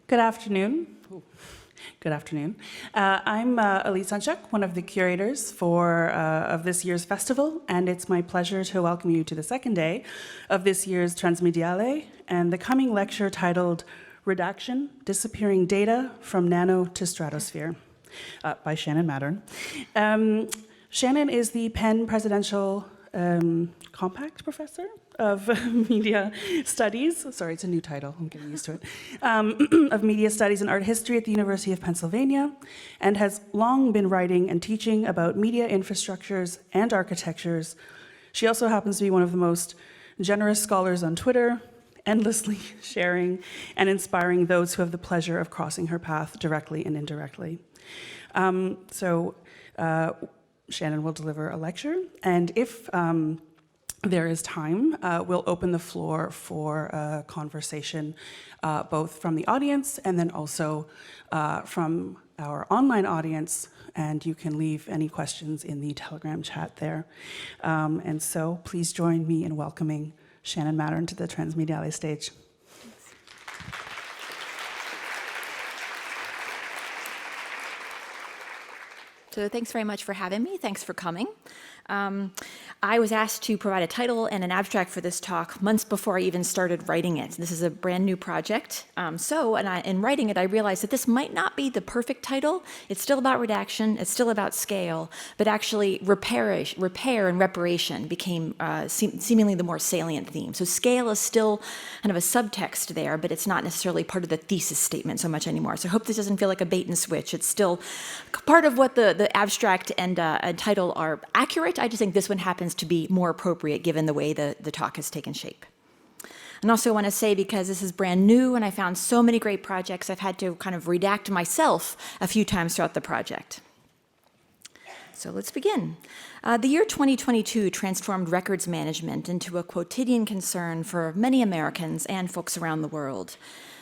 Good afternoon. Good afternoon. I'm Elise Sunchuk, one of the curators of this year's festival, and it's my pleasure to welcome you to the second day of this year's Transmediale and the coming lecture titled Redaction, Disappearing Data from Nano to Stratosphere by Shannon Mattern. Shannon is the Penn Presidential Compact Professor of Media Studies. Sorry, it's a new title, I'm getting used to it. Of Media Studies and Art History at the University of Pennsylvania, and has long been writing and teaching about media infrastructures and architectures. She also happens to be one of the most generous scholars on Twitter, endlessly sharing and inspiring those who have the pleasure of crossing her path directly and indirectly. Shannon will deliver a lecture, and if there is time, we'll open the floor for a conversation, both from the audience and then also from our online audience, and you can leave any questions in the Telegram chat there. And so please join me in welcoming Shannon Mattern to the Transmediale stage. So thanks very much for having me. Thanks for coming. I was asked to provide a title and an abstract for this talk months before I even started writing it. This is a brand new project. In writing it, I realized that this might not be the perfect title. It's still about redaction, it's still about scale, but actually repair and reparation became seemingly the more salient theme. So scale is still kind of a subtext there, but it's not necessarily part of the thesis statement so much anymore. So I hope this doesn't feel like a bait and switch. It's still part of what the abstract and title are accurate. I just think this one happens to be more appropriate given the way the talk has taken shape. And also I want to say, because this is brand new and I found so many great projects, I've had to kind of redact myself a few times throughout the project. So let's begin. The year 2022 transformed records management into a quotidian concern for many Americans and folks around the world.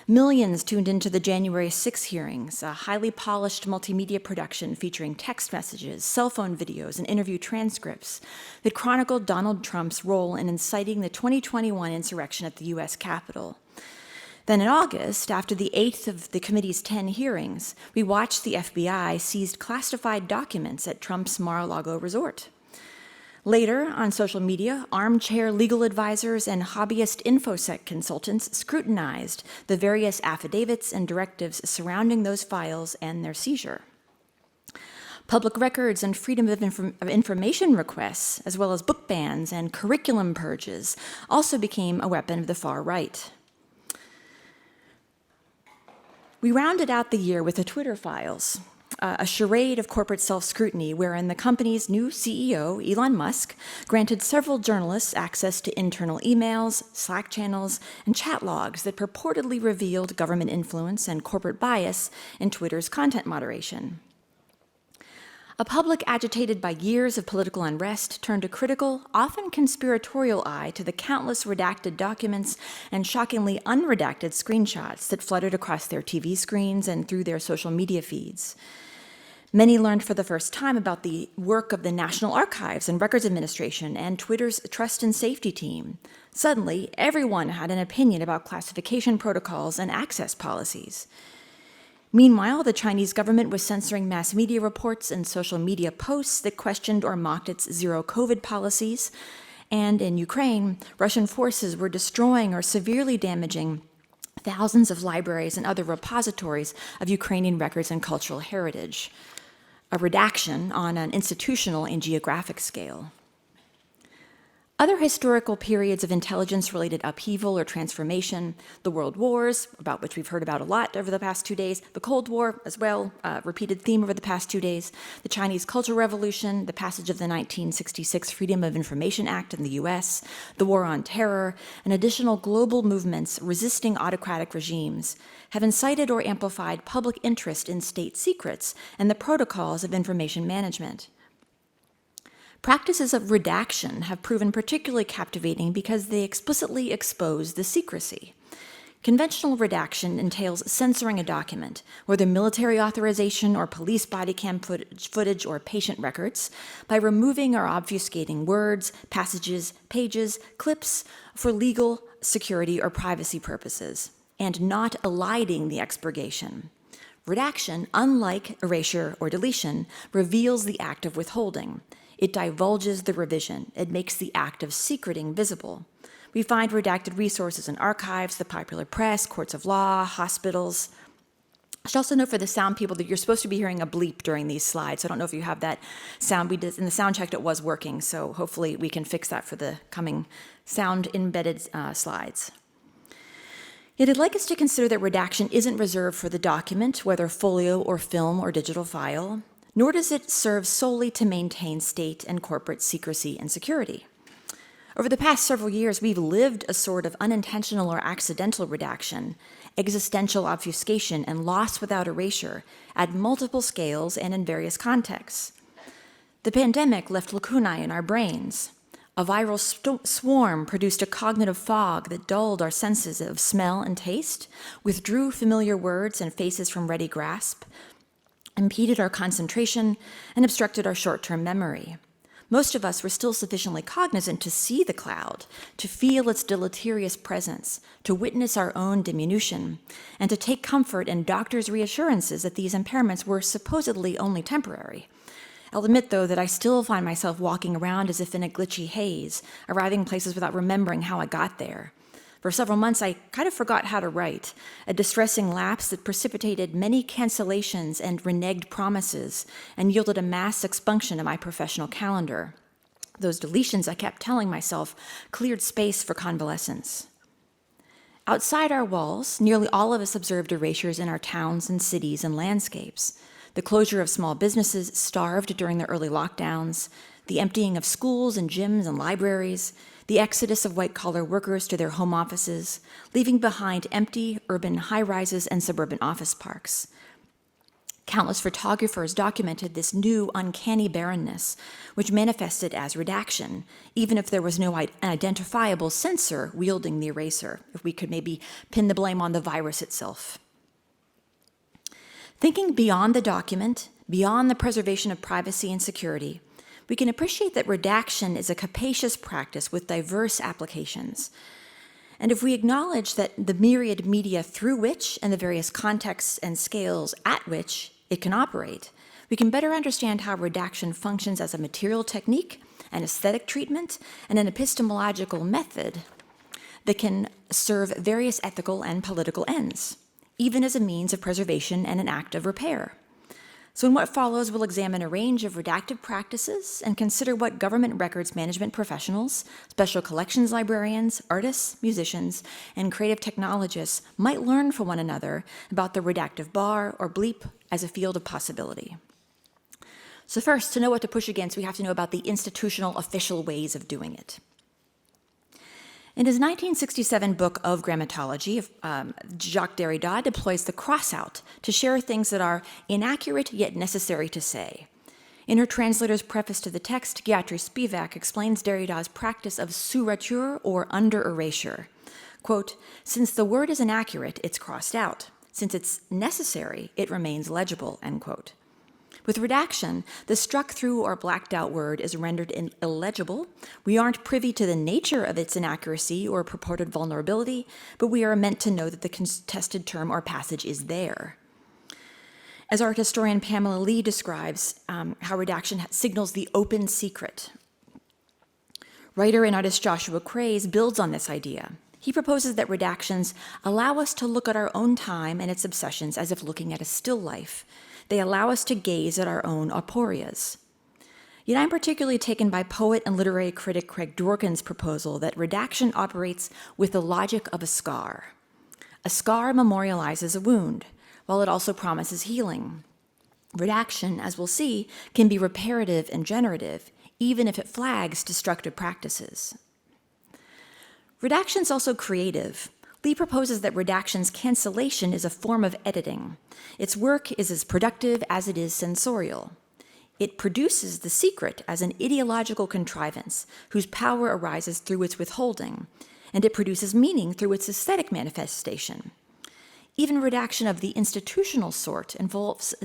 Millions tuned into the January 6 hearings, a highly polished multimedia production featuring text messages, cell phone videos, and interview transcripts that chronicled Donald Trump's role in inciting the 2021 insurrection at the U.S. Capitol. Then in August, after the 8th of the committee's 10 hearings, we watched the FBI seize classified documents at Trump's Mar-a-Lago resort. Later, on social media, armchair legal advisors and hobbyist InfoSec consultants scrutinized the various affidavits and directives surrounding those files and their seizure. Public records and freedom of information requests, as well as book bans and curriculum purges, also became a weapon of the far right. We rounded out the year with the Twitter files, a charade of corporate self-scrutiny wherein the company's new CEO, Elon Musk, granted several journalists access to internal emails, Slack channels, and chat logs that purportedly revealed government influence and corporate bias in Twitter's content moderation. A public agitated by years of political unrest turned a critical, often conspiratorial eye to the countless redacted documents and shockingly unredacted screenshots that fluttered across their TV screens and through their social media feeds. Many learned for the first time about the work of the National Archives and Records Administration and Twitter's Trust and Safety team. Suddenly, everyone had an opinion about classification protocols and access policies. Meanwhile, the Chinese government was censoring mass media reports and social media posts that questioned or mocked its zero-COVID policies. And in Ukraine, Russian forces were destroying or severely damaging thousands of libraries and other repositories of Ukrainian records and cultural heritage, a redaction on an institutional and geographic scale. Other historical periods of intelligence-related upheaval or transformation, the World Wars, about which we've heard about a lot over the past 2 days, the Cold War as well, repeated theme over the past 2 days, the Chinese Cultural Revolution, the passage of the 1966 Freedom of Information Act in the US, the War on Terror, and additional global movements resisting autocratic regimes have incited or amplified public interest in state secrets and the protocols of information management. Practices of redaction have proven particularly captivating because they explicitly expose the secrecy. Conventional redaction entails censoring a document, whether military authorization or police body cam footage or patient records, by removing or obfuscating words, passages, pages, clips for legal, security, or privacy purposes, and not eliding the expurgation. Redaction, unlike erasure or deletion, reveals the act of withholding. It divulges the revision. It makes the act of secreting visible. We find redacted resources in archives, the popular press, courts of law, hospitals. I should also note for the sound people that you're supposed to be hearing a bleep during these slides. I don't know if you have that sound. We did in the sound check it was working, so hopefully we can fix that for the coming sound embedded slides. Yet I'd like us to consider that redaction isn't reserved for the document, whether folio or film or digital file, nor does it serve solely to maintain state and corporate secrecy and security. Over the past several years, we've lived a sort of unintentional or accidental redaction, existential obfuscation, and loss without erasure at multiple scales and in various contexts. The pandemic left lacunae in our brains. A viral swarm produced a cognitive fog that dulled our senses of smell and taste, withdrew familiar words and faces from ready grasp, impeded our concentration, and obstructed our short-term memory. Most of us were still sufficiently cognizant to see the cloud, to feel its deleterious presence, to witness our own diminution, and to take comfort in doctors' reassurances that these impairments were supposedly only temporary. I'll admit, though, that I still find myself walking around as if in a glitchy haze, arriving places without remembering how I got there. For several months, I kind of forgot how to write, a distressing lapse that precipitated many cancellations and reneged promises and yielded a mass expunction of my professional calendar. Those deletions, I kept telling myself, cleared space for convalescence. Outside our walls, nearly all of us observed erasures in our towns and cities and landscapes. The closure of small businesses starved during the early lockdowns, the emptying of schools and gyms and libraries, the exodus of white-collar workers to their home offices, leaving behind empty urban high-rises and suburban office parks. Countless photographers documented this new uncanny barrenness, which manifested as redaction, even if there was no identifiable censor wielding the eraser, if we could maybe pin the blame on the virus itself. Thinking beyond the document, beyond the preservation of privacy and security, we can appreciate that redaction is a capacious practice with diverse applications. And if we acknowledge that the myriad media through which and the various contexts and scales at which it can operate, we can better understand how redaction functions as a material technique, an aesthetic treatment, and an epistemological method that can serve various ethical and political ends, even as a means of preservation and an act of repair. So in what follows, we'll examine a range of redactive practices and consider what government records management professionals, special collections librarians, artists, musicians, and creative technologists might learn from one another about the redactive bar or bleep as a field of possibility. So first, to know what to push against, we have to know about the institutional official ways of doing it. In his 1967 book of grammatology, Jacques Derrida deploys the crossout to share things that are inaccurate yet necessary to say. In her translator's preface to the text, Gayatri Spivak explains Derrida's practice of sous-rature or under-erasure. Quote, "Since the word is inaccurate, it's crossed out. Since it's necessary, it remains legible," end quote. With redaction, the struck through or blacked out word is rendered illegible. We aren't privy to the nature of its inaccuracy or purported vulnerability, but we are meant to know that the contested term or passage is there. As art historian Pamela Lee describes how redaction signals the open secret. Writer and artist Joshua Craze builds on this idea. He proposes that redactions allow us to look at our own time and its obsessions as if looking at a still life. They allow us to gaze at our own aporias. Yet I'm particularly taken by poet and literary critic Craig Dworkin's proposal that redaction operates with the logic of a scar. A scar memorializes a wound, while it also promises healing. Redaction, as we'll see, can be reparative and generative, even if it flags destructive practices. Redaction is also creative. Lee proposes that redaction's cancellation is a form of editing. Its work is as productive as it is sensorial. It produces the secret as an ideological contrivance whose power arises through its withholding, and it produces meaning through its aesthetic manifestation. Even redaction of the institutional sort involves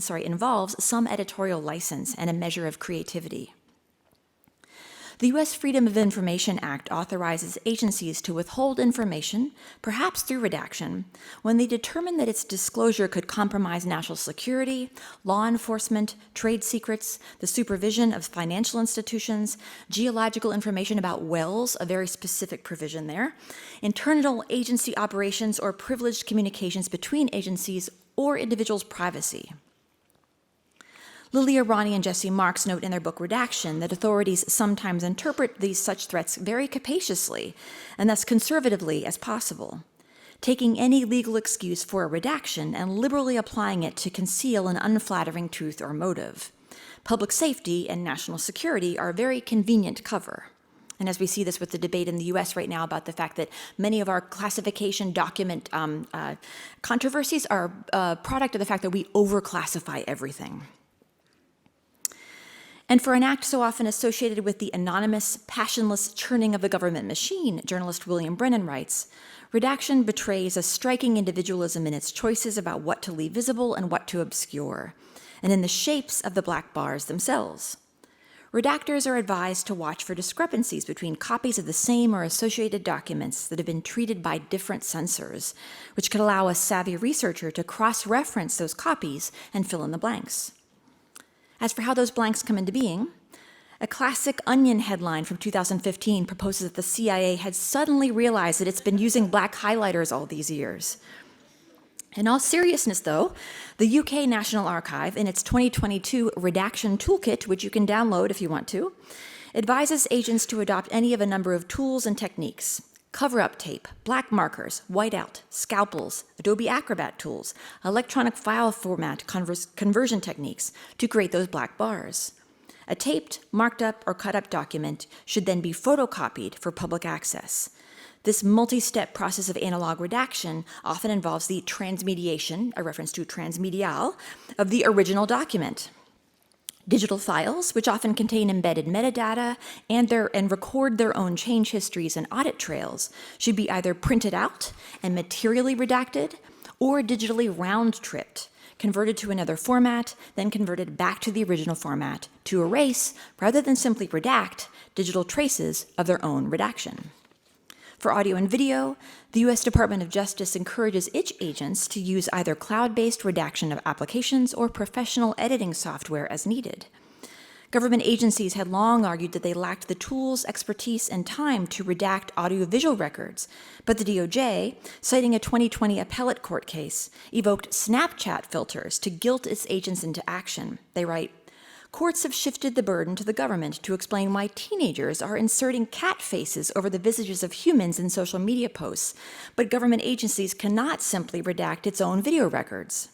some editorial license and a measure of creativity. The U.S. Freedom of Information Act authorizes agencies to withhold information, perhaps through redaction, when they determine that its disclosure could compromise national security, law enforcement, trade secrets, the supervision of financial institutions, geological information about wells, a very specific provision there, internal agency operations, or privileged communications between agencies or individuals' privacy. Lilia Ronnie and Jesse Marks note in their book Redaction that authorities sometimes interpret these such threats very capaciously and thus conservatively as possible, taking any legal excuse for a redaction and liberally applying it to conceal an unflattering truth or motive. Public safety and national security are a very convenient cover. And as we see this with the debate in the U.S. right now about the fact that many of our classification document controversies are a product of the fact that we overclassify everything. And for an act so often associated with the anonymous, passionless churning of the government machine, journalist William Brennan writes, redaction betrays a striking individualism in its choices about what to leave visible and what to obscure, and in the shapes of the black bars themselves. Redactors are advised to watch for discrepancies between copies of the same or associated documents that have been treated by different censors, which could allow a savvy researcher to cross-reference those copies and fill in the blanks. As for how those blanks come into being, a classic Onion headline from 2015 proposes that the CIA had suddenly realized that it's been using black highlighters all these years. In all seriousness, though, the UK National Archive, in its 2022 Redaction Toolkit, which you can download if you want to, advises agents to adopt any of a number of tools and techniques: cover-up tape, black markers, whiteout, scalpels, Adobe Acrobat tools, electronic file format conversion techniques to create those black bars. A taped, marked up, or cut up document should then be photocopied for public access. This multi-step process of analog redaction often involves the transmediation, a reference to transmedial, of the original document. Digital files, which often contain embedded metadata and record their own change histories and audit trails, should be either printed out and materially redacted or digitally round-tripped, converted to another format, then converted back to the original format to erase, rather than simply redact, digital traces of their own redaction. For audio and video, the U.S. Department of Justice encourages its agents to use either cloud-based redaction of applications or professional editing software as needed. Government agencies had long argued that they lacked the tools, expertise, and time to redact audiovisual records, but the DOJ, citing a 2020 appellate court case, evoked Snapchat filters to guilt its agents into action. They write, "Courts have shifted the burden to the government to explain why teenagers are inserting cat faces over the visages of humans in social media posts, but government agencies cannot simply redact its own video records."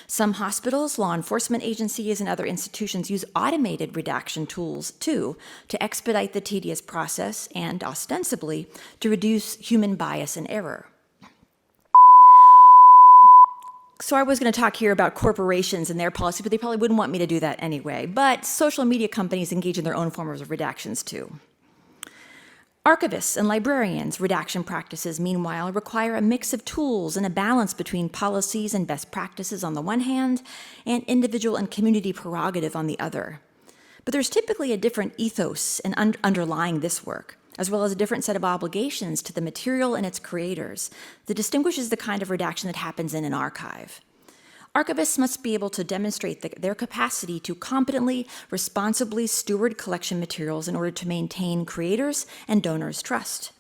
Some hospitals, law enforcement agencies, and other institutions use automated redaction tools, too, to expedite the tedious process and, ostensibly, to reduce human bias and error. So I was going to talk here about corporations and their policy, but they probably wouldn't want me to do that anyway. But social media companies engage in their own forms of redactions, too. Archivists and librarians' redaction practices, meanwhile, require a mix of tools and a balance between policies and best practices on the one hand, and individual and community prerogative on the other. But there's typically a different ethos underlying this work, as well as a different set of obligations to the material and its creators that distinguishes the kind of redaction that happens in an archive. Archivists must be able to demonstrate their capacity to competently, responsibly steward collection materials in order to maintain creators' and donors' trust.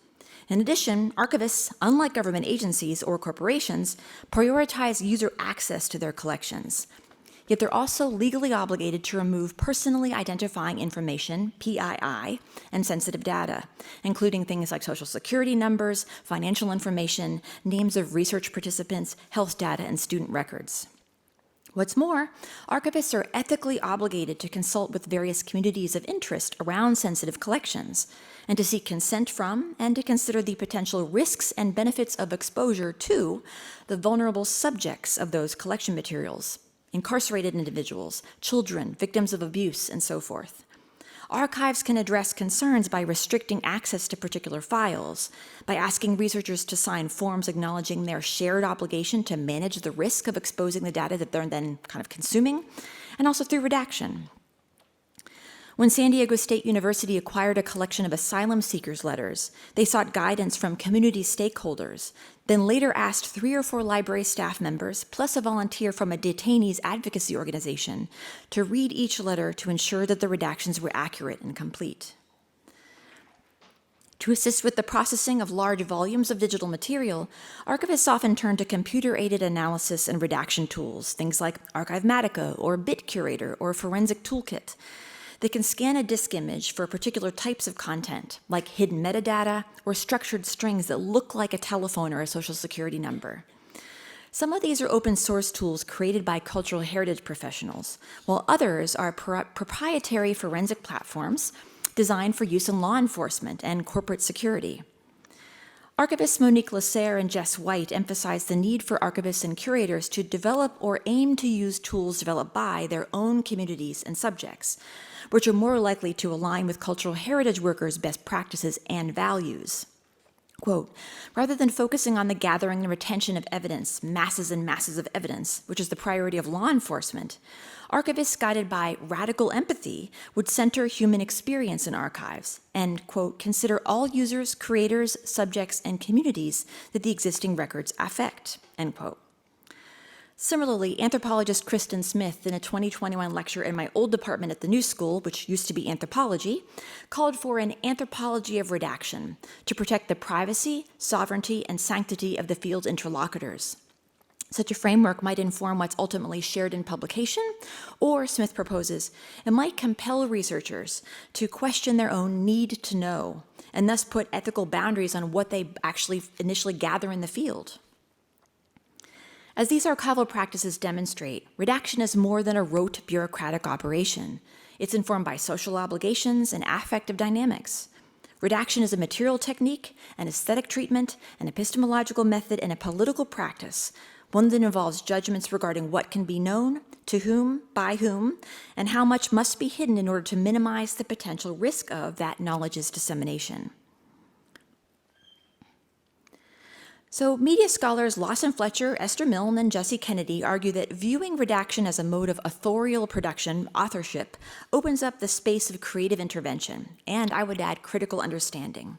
In addition, archivists, unlike government agencies or corporations, prioritize user access to their collections. yet they're also legally obligated to remove personally identifying information, PII, and sensitive data, including things like social security numbers, financial information, names of research participants, health data, and student records. What's more, archivists are ethically obligated to consult with various communities of interest around sensitive collections, and to seek consent from and to consider the potential risks and benefits of exposure to the vulnerable subjects of those collection materials, incarcerated individuals, children, victims of abuse, and so forth. Archives can address concerns by restricting access to particular files, by asking researchers to sign forms acknowledging their shared obligation to manage the risk of exposing the data that they're then kind of consuming, and also through redaction. When San Diego State University acquired a collection of asylum seekers' letters, they sought guidance from community stakeholders, then later asked 3 or 4 library staff members, plus a volunteer from a detainees advocacy organization, to read each letter to ensure that the redactions were accurate and complete. To assist with the processing of large volumes of digital material, archivists often turn to computer-aided analysis and redaction tools, things like Archivematica or BitCurator or Forensic Toolkit. They can scan a disk image for particular types of content, like hidden metadata or structured strings that look like a telephone or a social security number. Some of these are open source tools created by cultural heritage professionals, while others are proprietary forensic platforms designed for use in law enforcement and corporate security. Archivists Monique Lasserre and Jess White emphasize the need for archivists and curators to develop or aim to use tools developed by their own communities and subjects, which are more likely to align with cultural heritage workers' best practices and values. Quote, rather than focusing on the gathering and retention of evidence, masses and masses of evidence, which is the priority of law enforcement, archivists guided by radical empathy would center human experience in archives and, quote, consider all users, creators, subjects, and communities that the existing records affect, end quote. Similarly, anthropologist Kristen Smith, in a 2021 lecture in my old department at the New School, which used to be anthropology, called for an anthropology of redaction to protect the privacy, sovereignty, and sanctity of the field's interlocutors. Such a framework might inform what's ultimately shared in publication, or, Smith proposes, it might compel researchers to question their own need to know, and thus put ethical boundaries on what they actually initially gather in the field. As these archival practices demonstrate, redaction is more than a rote bureaucratic operation. It's informed by social obligations and affective dynamics. Redaction is a material technique, an aesthetic treatment, an epistemological method, and a political practice, one that involves judgments regarding what can be known, to whom, by whom, and how much must be hidden in order to minimize the potential risk of that knowledge's dissemination. So media scholars Lawson Fletcher, Esther Milne, and Jesse Kennedy argue that viewing redaction as a mode of authorial production, authorship, opens up the space of creative intervention, and I would add critical understanding.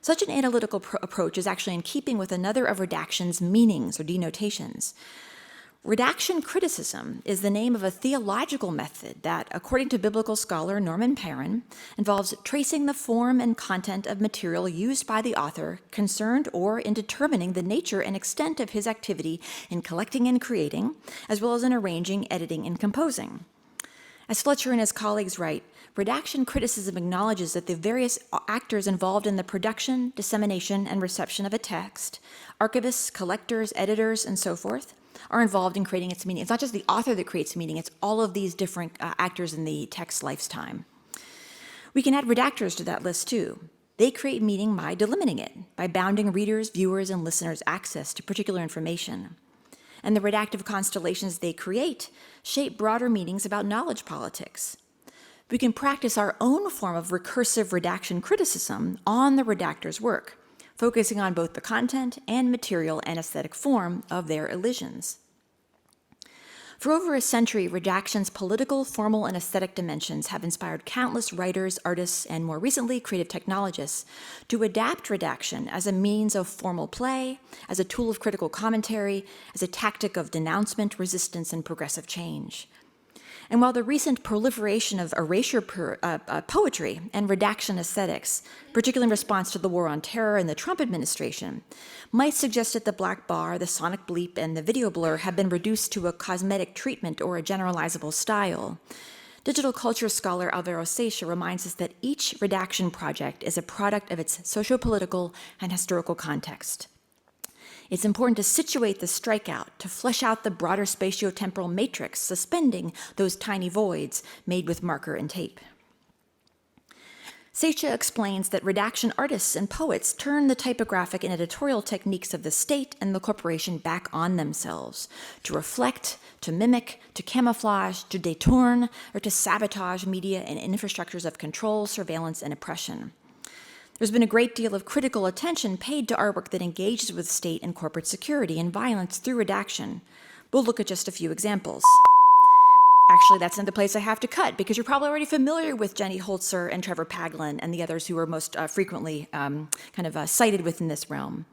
Such an analytical approach is actually in keeping with another of redaction's meanings or denotations. Redaction criticism is the name of a theological method that, according to biblical scholar Norman Perrin, involves tracing the form and content of material used by the author concerned or in determining the nature and extent of his activity in collecting and creating, as well as in arranging, editing, and composing. As Fletcher and his colleagues write, redaction criticism acknowledges that the various actors involved in the production, dissemination, and reception of a text, archivists, collectors, editors, and so forth, are involved in creating its meaning. It's not just the author that creates meaning, it's all of these different actors in the text's lifetime. We can add redactors to that list too. They create meaning by delimiting it, by bounding readers, viewers, and listeners' access to particular information. And the redactive constellations they create shape broader meanings about knowledge politics. We can practice our own form of recursive redaction criticism on the redactor's work, focusing on both the content and material and aesthetic form of their elisions. For over a century, redaction's political, formal, and aesthetic dimensions have inspired countless writers, artists, and more recently, creative technologists to adapt redaction as a means of formal play, as a tool of critical commentary, as a tactic of denouncement, resistance, and progressive change. And while the recent proliferation of erasure poetry and redaction aesthetics, particularly in response to the war on terror and the Trump administration, might suggest that the black bar, the sonic bleep, and the video blur have been reduced to a cosmetic treatment or a generalizable style, digital culture scholar Alvaro Seixa reminds us that each redaction project is a product of its socio-political and historical context. It's important to situate the strikeout, to flesh out the broader spatiotemporal matrix, suspending those tiny voids made with marker and tape. Seixa explains that redaction artists and poets turn the typographic and editorial techniques of the state and the corporation back on themselves, to reflect, to mimic, to camouflage, to détourne, or to sabotage media and infrastructures of control, surveillance, and oppression. There's been a great deal of critical attention paid to artwork that engages with state and corporate security and violence through redaction. We'll look at just a few examples. Actually, that's another place I have to cut, because you're probably already familiar with Jenny Holzer and Trevor Paglen and the others who are most frequently cited within this realm.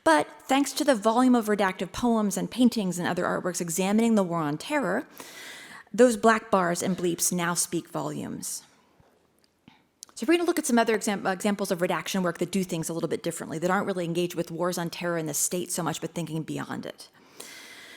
But thanks to the volume of redactive poems and paintings and other artworks examining the war on terror, those black bars and bleeps now speak volumes. So we're going to look at some other examples of redaction work that do things a little bit differently, that aren't really engaged with wars on terror and the state so much, but thinking beyond it.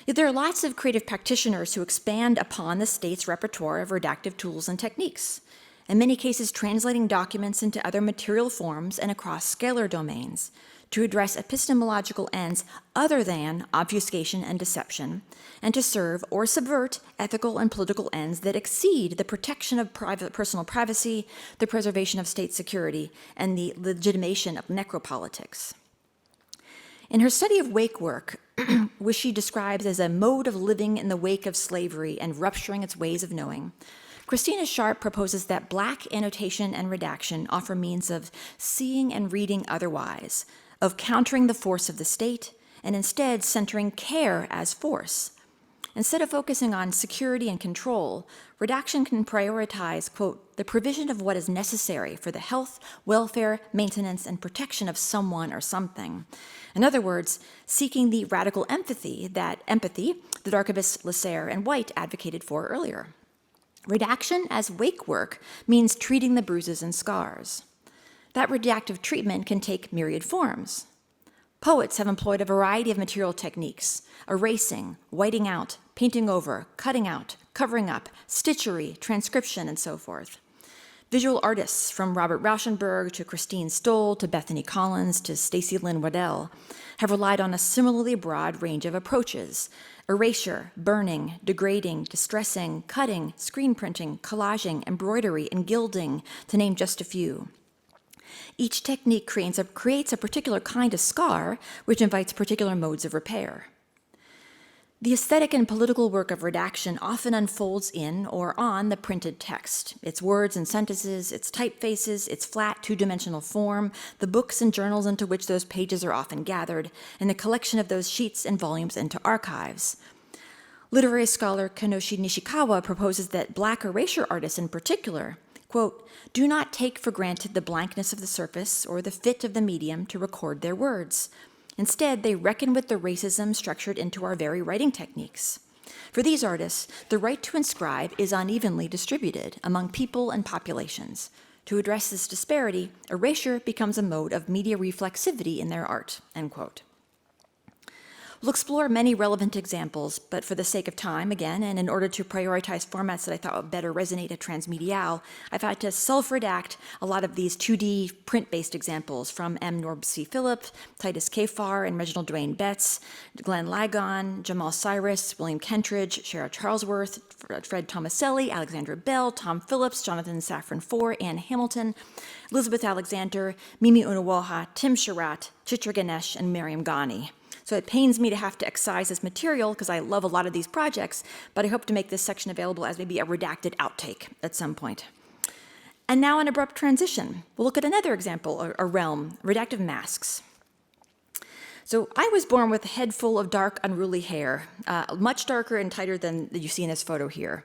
Yet there are lots of creative practitioners who expand upon the state's repertoire of redactive tools and techniques, in many cases translating documents into other material forms and across scalar domains to address epistemological ends other than obfuscation and deception, and to serve or subvert ethical and political ends that exceed the protection of personal privacy, the preservation of state security, and the legitimation of necropolitics. In her study of wake work, which she describes as a mode of living in the wake of slavery and rupturing its ways of knowing, Christina Sharp proposes that black annotation and redaction offer means of seeing and reading otherwise, of countering the force of the state, and instead centering care as force. Instead of focusing on security and control, redaction can prioritize, quote, the provision of what is necessary for the health, welfare, maintenance, and protection of someone or something. In other words, seeking the radical empathy that archivists Lasserre and White advocated for earlier. Redaction as wake work means treating the bruises and scars. That redactive treatment can take myriad forms. Poets have employed a variety of material techniques: erasing, whiting out, painting over, cutting out, covering up, stitchery, transcription, and so forth. Visual artists, from Robert Rauschenberg to Christine Stoll to Bethany Collins to Stacey Lynn Waddell, have relied on a similarly broad range of approaches: erasure, burning, degrading, distressing, cutting, screen printing, collaging, embroidery, and gilding, to name just a few. Each technique creates a particular kind of scar, which invites particular modes of repair. The aesthetic and political work of redaction often unfolds in or on the printed text, its words and sentences, its typefaces, its flat two-dimensional form, the books and journals into which those pages are often gathered, and the collection of those sheets and volumes into archives. Literary scholar Kanoshi Nishikawa proposes that black erasure artists in particular, quote, do not take for granted the blankness of the surface or the fit of the medium to record their words. Instead, they reckon with the racism structured into our very writing techniques. For these artists, the right to inscribe is unevenly distributed among people and populations. To address this disparity, erasure becomes a mode of media reflexivity in their art, end quote. We'll explore many relevant examples, but for the sake of time, again, and in order to prioritize formats that I thought would better resonate at Transmedial, I've had to self-redact a lot of these 2D print-based examples from M. Norb C. Phillip, Titus Kafar, and Reginald Dwayne Betts, Glenn Ligon, Jamal Cyrus, William Kentridge, Shara Charlesworth, Fred Tomaselli, Alexandra Bell, Tom Phillips, Jonathan Safran Foer, Ann Hamilton, Elizabeth Alexander, Mimi Unawoha, Tim Sherratt, Chitra Ganesh, and Miriam Ghani. So it pains me to have to excise this material because I love a lot of these projects, but I hope to make this section available as maybe a redacted outtake at some point. And now an abrupt transition. We'll look at another example, a realm, redactive masks. So I was born with a head full of dark, unruly hair, much darker and tighter than you see in this photo here.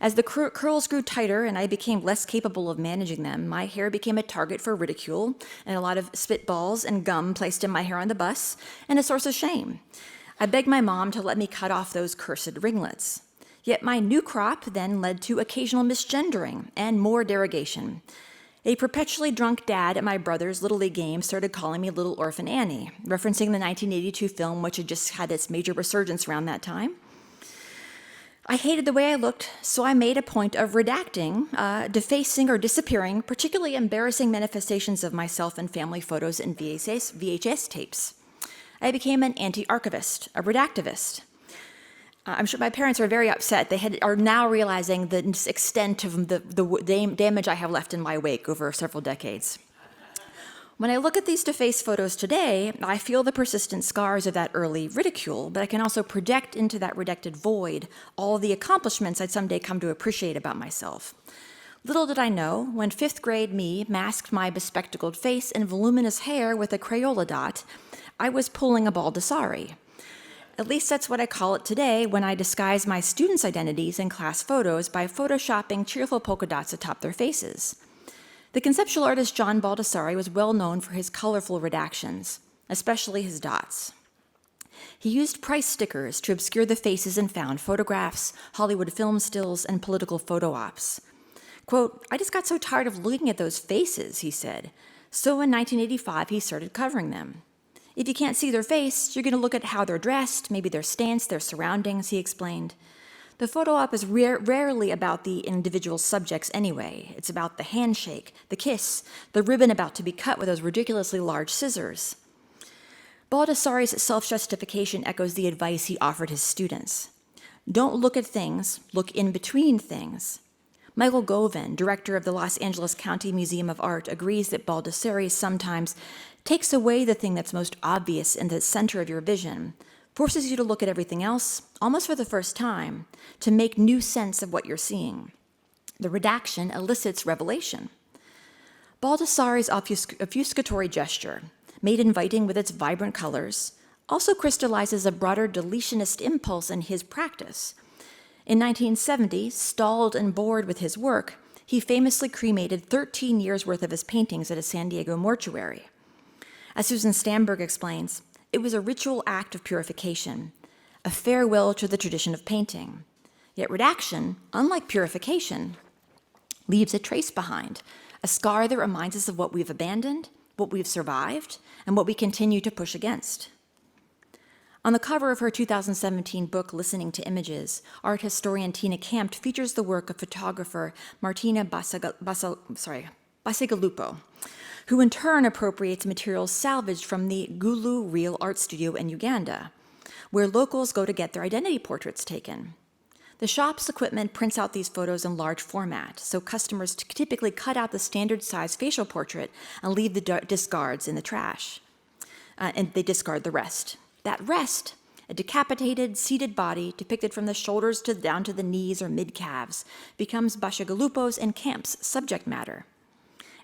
As the curls grew tighter and I became less capable of managing them, my hair became a target for ridicule and a lot of spitballs and gum placed in my hair on the bus, and a source of shame. I begged my mom to let me cut off those cursed ringlets. Yet my new crop then led to occasional misgendering and more derogation. A perpetually drunk dad at my brother's Little League game started calling me Little Orphan Annie, referencing the 1982 film, which had just had its major resurgence around that time. I hated the way I looked, so I made a point of redacting, defacing, or disappearing particularly embarrassing manifestations of myself in family photos and VHS tapes. I became an anti-archivist, a redactivist. I'm sure my parents are very upset. They are now realizing the extent of the damage I have left in my wake over several decades. When I look at these defaced photos today, I feel the persistent scars of that early ridicule, but I can also project into that redacted void all the accomplishments I'd someday come to appreciate about myself. Little did I know, when fifth grade me masked my bespectacled face and voluminous hair with a Crayola dot, I was pulling a Baldassare. At least that's what I call it today when I disguise my students' identities in class photos by photoshopping cheerful polka dots atop their faces. The conceptual artist John Baldessari was well known for his colorful redactions, especially his dots. He used price stickers to obscure the faces and found photographs, Hollywood film stills, and political photo ops. Quote, "I just got so tired of looking at those faces," he said. So in 1985, he started covering them. If you can't see their face, you're going to look at how they're dressed, maybe their stance, their surroundings, he explained. The photo op is rarely about the individual subjects anyway. It's about the handshake, the kiss, the ribbon about to be cut with those ridiculously large scissors. Baldassari's self-justification echoes the advice he offered his students. Don't look at things, look in between things. Michael Govan, director of the Los Angeles County Museum of Art, agrees that Baldassari sometimes takes away the thing that's most obvious in the center of your vision, forces you to look at everything else, almost for the first time, to make new sense of what you're seeing. The redaction elicits revelation. Baldassari's obfuscatory gesture, made inviting with its vibrant colors, also crystallizes a broader deletionist impulse in his practice. In 1970, stalled and bored with his work, he famously cremated 13 years' worth of his paintings at a San Diego mortuary. As Susan Stamberg explains, it was a ritual act of purification, a farewell to the tradition of painting. Yet redaction, unlike purification, leaves a trace behind, a scar that reminds us of what we've abandoned, what we've survived, and what we continue to push against. On the cover of her 2017 book, Listening to Images, art historian Tina Kampt features the work of photographer Martina Bacigalupo, who in turn appropriates materials salvaged from the Gulu Real Art Studio in Uganda, where locals go to get their identity portraits taken. The shop's equipment prints out these photos in large format, so customers typically cut out the standard size facial portrait and leave the discards in the trash, and they discard the rest. That rest, a decapitated, seated body depicted from the shoulders down to the knees or mid-calves, becomes Bacigalupo's and Kamp's subject matter.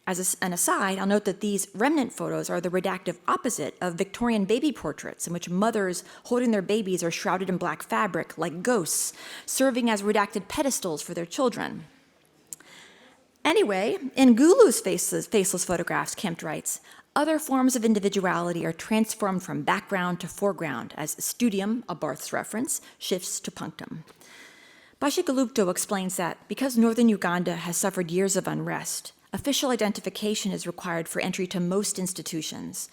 As an aside, I'll note that these remnant photos are the redactive opposite of Victorian baby portraits, in which mothers holding their babies are shrouded in black fabric like ghosts, serving as redacted pedestals for their children. Anyway, in Gulu's faceless photographs, Kempt writes, other forms of individuality are transformed from background to foreground as studium, a Barthes reference, shifts to punctum. Bacigalupo explains that because northern Uganda has suffered years of unrest, official identification is required for entry to most institutions.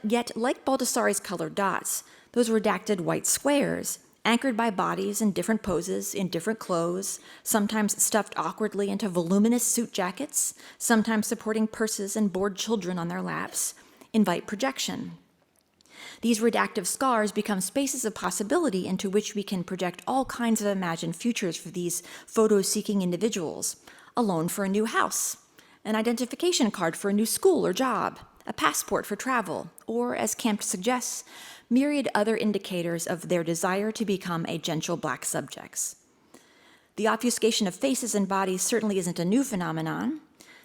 Yet, like Baldassari's colored dots, those redacted white squares, anchored by bodies in different poses, in different clothes, sometimes stuffed awkwardly into voluminous suit jackets, sometimes supporting purses and bored children on their laps, invite projection. These redactive scars become spaces of possibility into which we can project all kinds of imagined futures for these photo-seeking individuals. A loan for a new house, an identification card for a new school or job, a passport for travel, or, as Kampt suggests, myriad other indicators of their desire to become agential black subjects. The obfuscation of faces and bodies certainly isn't a new phenomenon.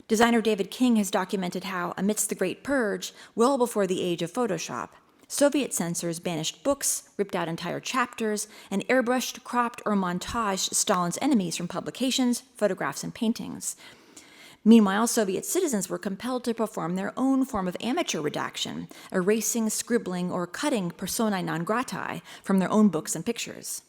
Designer David King has documented how, amidst the Great Purge, well before the age of Photoshop, Soviet censors banished books, ripped out entire chapters, and airbrushed, cropped, or montaged Stalin's enemies from publications, photographs, and paintings. Meanwhile, Soviet citizens were compelled to perform their own form of amateur redaction, erasing, scribbling, or cutting personae non gratae from their own books and pictures.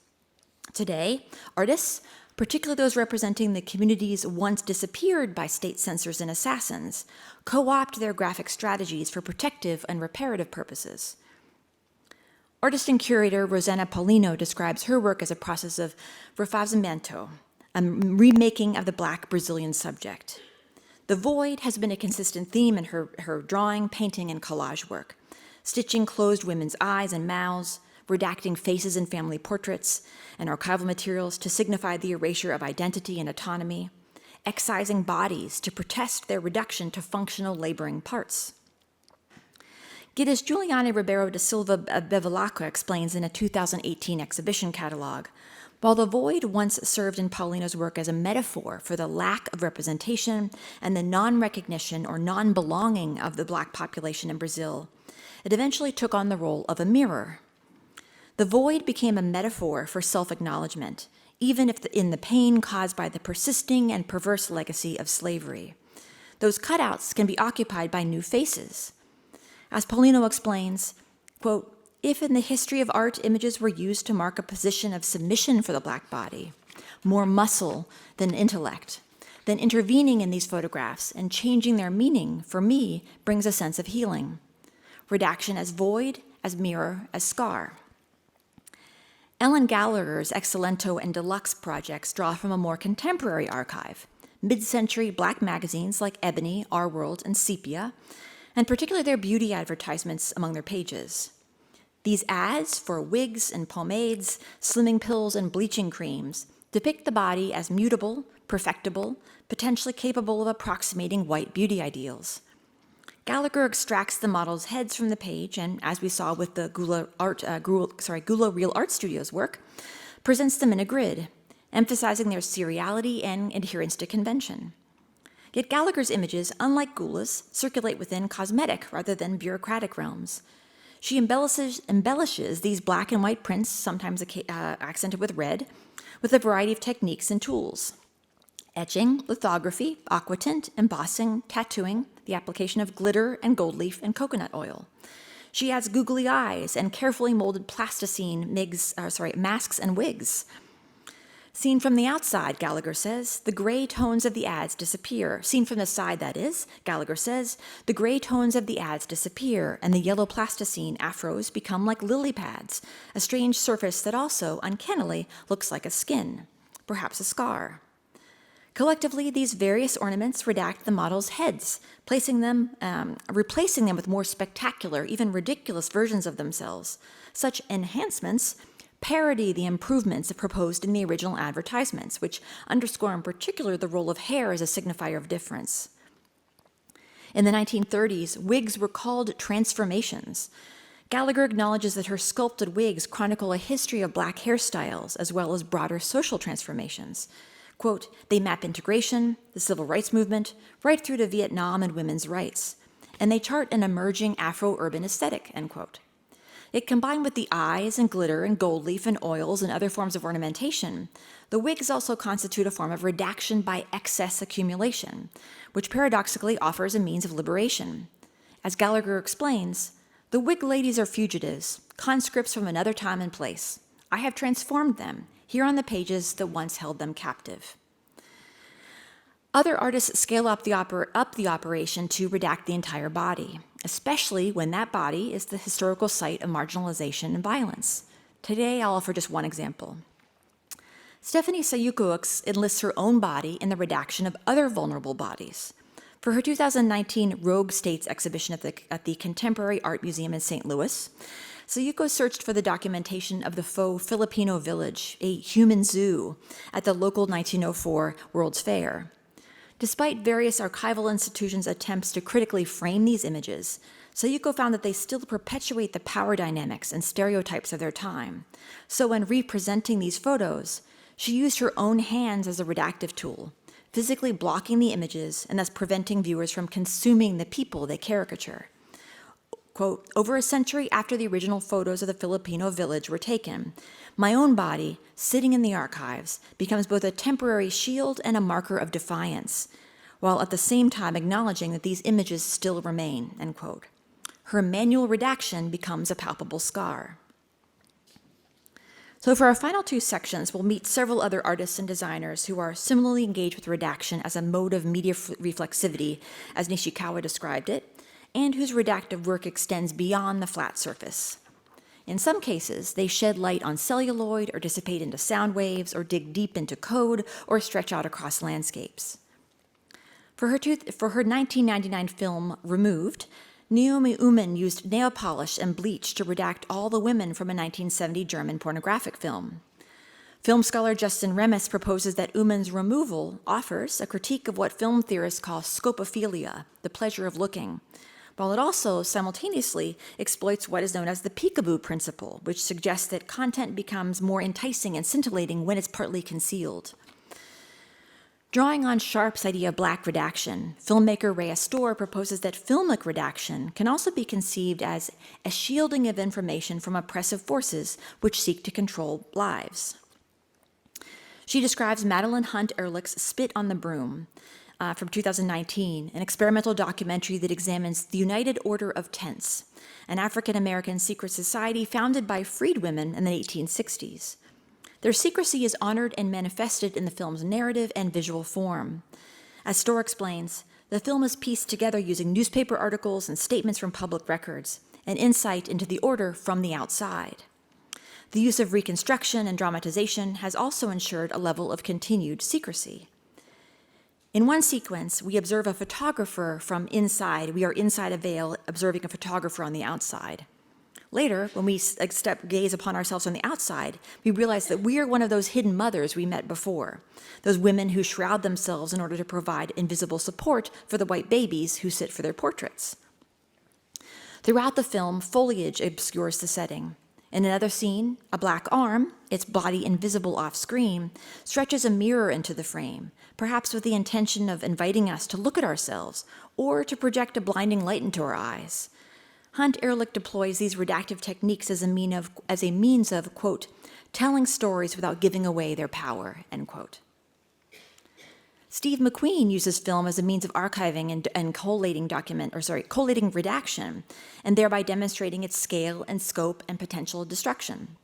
Today, artists, particularly those representing the communities once disappeared by state censors and assassins, co-opt their graphic strategies for protective and reparative purposes. Artist and curator Rosanna Paulino describes her work as a process of refazimento, a remaking of the Black Brazilian subject. The void has been a consistent theme in her drawing, painting, and collage work, stitching closed women's eyes and mouths, redacting faces in family portraits and archival materials to signify the erasure of identity and autonomy, excising bodies to protest their reduction to functional laboring parts. Gidas Juliana Ribeiro da Silva Bevilacqua explains in a 2018 exhibition catalog, while the void once served in Paulino's work as a metaphor for the lack of representation and the non-recognition or non-belonging of the Black population in Brazil, it eventually took on the role of a mirror. The void became a metaphor for self-acknowledgement, even if in the pain caused by the persisting and perverse legacy of slavery. Those cutouts can be occupied by new faces. As Paulino explains, quote, if in the history of art images were used to mark a position of submission for the Black body, more muscle than intellect, then intervening in these photographs and changing their meaning, for me, brings a sense of healing. Redaction as void, as mirror, as scar. Ellen Gallagher's Excellento and Deluxe projects draw from a more contemporary archive, mid-century Black magazines like Ebony, Our World, and Sepia, and particularly their beauty advertisements among their pages. These ads for wigs and pomades, slimming pills, and bleaching creams depict the body as mutable, perfectible, potentially capable of approximating white beauty ideals. Gallagher extracts the models' heads from the page and, as we saw with the Gula Real Art Studios work, presents them in a grid, emphasizing their seriality and adherence to convention. Yet Gallagher's images, unlike Gula's, circulate within cosmetic rather than bureaucratic realms. She embellishes these black and white prints, sometimes accented with red, with a variety of techniques and tools. Etching, lithography, aquatint, embossing, tattooing, the application of glitter and gold leaf and coconut oil. She adds googly eyes and carefully molded plasticine masks and wigs. Seen from the outside, Gallagher says, the gray tones of the ads disappear. Seen from the side, that is, Gallagher says, the gray tones of the ads disappear and the yellow plasticine afros become like lily pads, a strange surface that also, uncannily, looks like a skin, perhaps a scar. Collectively, these various ornaments redact the models' heads, replacing them with more spectacular, even ridiculous versions of themselves. Such enhancements parody the improvements proposed in the original advertisements, which underscore in particular the role of hair as a signifier of difference. In the 1930s, wigs were called transformations. Gallagher acknowledges that her sculpted wigs chronicle a history of Black hairstyles as well as broader social transformations. Quote, they map integration, the civil rights movement, right through to Vietnam and women's rights, and they chart an emerging Afro-urban aesthetic, end quote. It combined with the eyes and glitter and gold leaf and oils and other forms of ornamentation, the wigs also constitute a form of redaction by excess accumulation, which paradoxically offers a means of liberation. As Gallagher explains, the wig ladies are fugitives, conscripts from another time and place. I have transformed them, here on the pages that once held them captive. Other artists scale up the operation to redact the entire body, especially when that body is the historical site of marginalization and violence. Today, I'll offer just one example. Stephanie Sayuko enlists her own body in the redaction of other vulnerable bodies. For her 2019 Rogue States exhibition at the Contemporary Art Museum in St. Louis, Sayuko searched for the documentation of the faux Filipino village, a human zoo, at the local 1904 World's Fair. Despite various archival institutions' attempts to critically frame these images, Sayuko found that they still perpetuate the power dynamics and stereotypes of their time. So when representing these photos, she used her own hands as a redactive tool, physically blocking the images and thus preventing viewers from consuming the people they caricature. Quote, over a century after the original photos of the Filipino village were taken, my own body, sitting in the archives, becomes both a temporary shield and a marker of defiance, while at the same time acknowledging that these images still remain, end quote. Her manual redaction becomes a palpable scar. So for our final two sections, we'll meet several other artists and designers who are similarly engaged with redaction as a mode of media reflexivity, as Nishikawa described it, and whose redactive work extends beyond the flat surface. In some cases, they shed light on celluloid or dissipate into sound waves or dig deep into code or stretch out across landscapes. For her 1999 film, Removed, Naomi Uman used nail polish and bleach to redact all the women from a 1970 German pornographic film. Film scholar Justin Remes proposes that Uman's removal offers a critique of what film theorists call scopophilia, the pleasure of looking, while it also simultaneously exploits what is known as the peekaboo principle, which suggests that content becomes more enticing and scintillating when it's partly concealed. Drawing on Sharp's idea of black redaction, filmmaker Ray Astor proposes that filmic redaction can also be conceived as a shielding of information from oppressive forces which seek to control lives. She describes Madeline Hunt Ehrlich's Spit on the Broom from 2019, an experimental documentary that examines the United Order of Tents, an African-American secret society founded by freedwomen in the 1860s. Their secrecy is honored and manifested in the film's narrative and visual form. As Storr explains, the film is pieced together using newspaper articles and statements from public records, an insight into the order from the outside. The use of reconstruction and dramatization has also ensured a level of continued secrecy. In one sequence, we observe a photographer from inside. We are inside a veil, observing a photographer on the outside. Later, when we gaze upon ourselves on the outside, we realize that we are one of those hidden mothers we met before, those women who shroud themselves in order to provide invisible support for the white babies who sit for their portraits. Throughout the film, foliage obscures the setting. In another scene, a black arm, its body invisible off-screen, stretches a mirror into the frame, perhaps with the intention of inviting us to look at ourselves or to project a blinding light into our eyes. Hunt Ehrlich deploys these redactive techniques as a means of, quote, telling stories without giving away their power, end quote. Steve McQueen uses film as a means of archiving and collating redaction, and thereby demonstrating its scale and scope and potential destruction.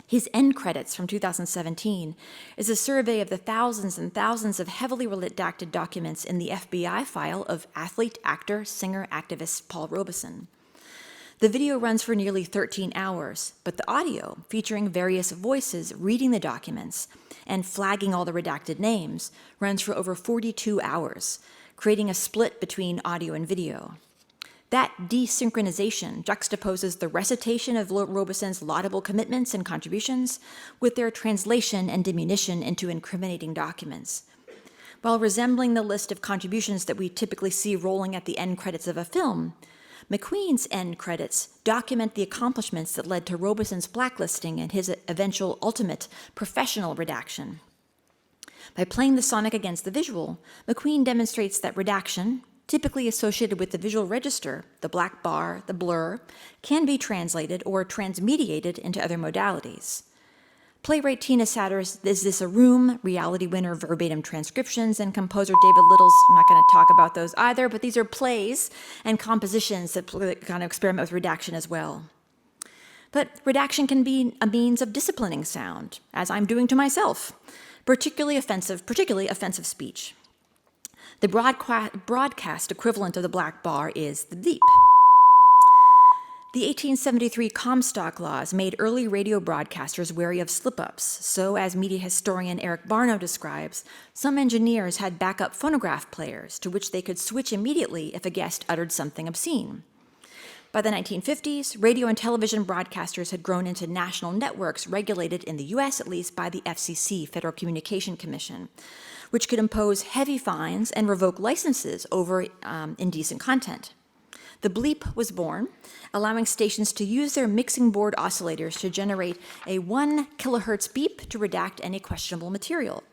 His end credits from 2017 is a survey of the thousands and thousands of heavily redacted documents in the FBI file of athlete, actor, singer, activist Paul Robeson. The video runs for nearly 13 hours, but the audio, featuring various voices reading the documents and flagging all the redacted names, runs for over 42 hours, creating a split between audio and video. That desynchronization juxtaposes the recitation of Robeson's laudable commitments and contributions with their translation and diminution into incriminating documents. While resembling the list of contributions that we typically see rolling at the end credits of a film, McQueen's end credits document the accomplishments that led to Robeson's blacklisting and his eventual ultimate professional redaction. By playing the sonic against the visual, McQueen demonstrates that redaction, typically associated with the visual register, the black bar, the blur, can be translated or transmediated into other modalities. Playwright Tina Satter's Is This a Room? Reality winner verbatim transcriptions, and composer David Little's, I'm not going to talk about those either, but these are plays and compositions that kind of experiment with redaction as well. But redaction can be a means of disciplining sound, as I'm doing to myself, particularly offensive speech. The broadcast equivalent of the black bar is the beep. The 1873 Comstock laws made early radio broadcasters wary of slip-ups, so as media historian Eric Barno describes, some engineers had backup phonograph players to which they could switch immediately if a guest uttered something obscene. By the 1950s, radio and television broadcasters had grown into national networks regulated in the U.S. at least by the FCC, Federal Communication Commission, which could impose heavy fines and revoke licenses over indecent content. The bleep was born, allowing stations to use their mixing board oscillators to generate a 1 kilohertz beep to redact any questionable material.